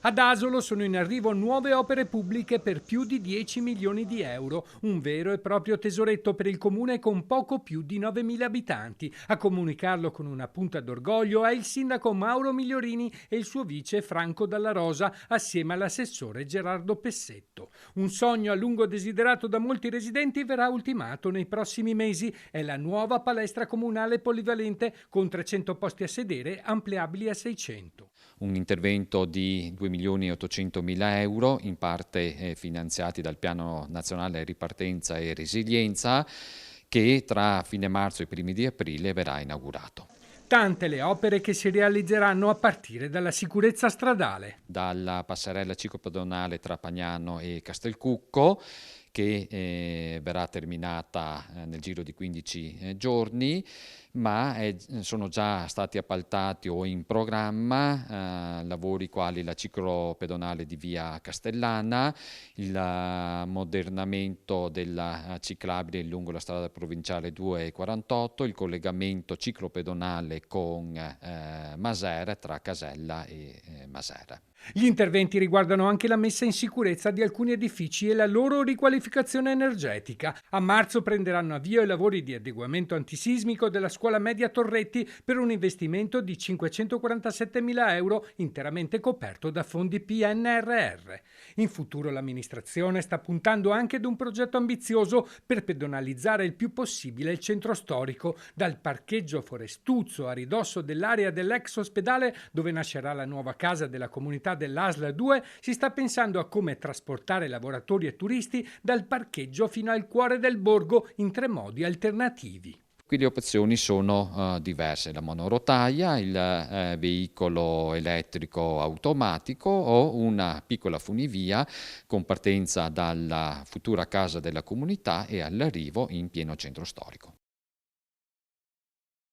Ad Asolo sono in arrivo nuove opere pubbliche per più di 10 milioni di euro, un vero e proprio tesoretto per il comune con poco più di 9.000 abitanti. A comunicarlo con una punta d'orgoglio è il sindaco Mauro Migliorini e il suo vice Franco Dalla Rosa, assieme all'assessore Gerardo Pessetto. Un sogno a lungo desiderato da molti residenti verrà ultimato nei prossimi mesi. È la nuova palestra comunale polivalente con 300 posti a sedere ampliabili a 600. Un intervento di 2.800.000 euro, in parte finanziati dal Piano Nazionale Ripartenza e Resilienza, che tra fine marzo e i primi di aprile verrà inaugurato. Tante le opere che si realizzeranno a partire dalla sicurezza stradale. Dalla passerella ciclopedonale tra Pagnano e Castelcucco, che verrà terminata nel giro di 15 giorni, ma sono già stati appaltati o in programma lavori quali la ciclopedonale di via Castellana, il ammodernamento della ciclabile lungo la strada provinciale 248, il collegamento ciclopedonale con Masera, tra Casella e Masera. Gli interventi riguardano anche la messa in sicurezza di alcuni edifici e la loro riqualificazione energetica. A marzo prenderanno avvio i lavori di adeguamento antisismico della scuola media Torretti per un investimento di 547.000 euro interamente coperto da fondi PNRR. In futuro l'amministrazione sta puntando anche ad un progetto ambizioso per pedonalizzare il più possibile il centro storico, dal parcheggio Forestuzzo a ridosso dell'area dell'ex ospedale dove nascerà la nuova casa della comunità dell'ASL 2, si sta pensando a come trasportare lavoratori e turisti dal parcheggio fino al cuore del borgo in 3 modi alternativi. Qui le opzioni sono diverse: la monorotaia, il veicolo elettrico automatico o una piccola funivia con partenza dalla futura casa della comunità e all'arrivo in pieno centro storico.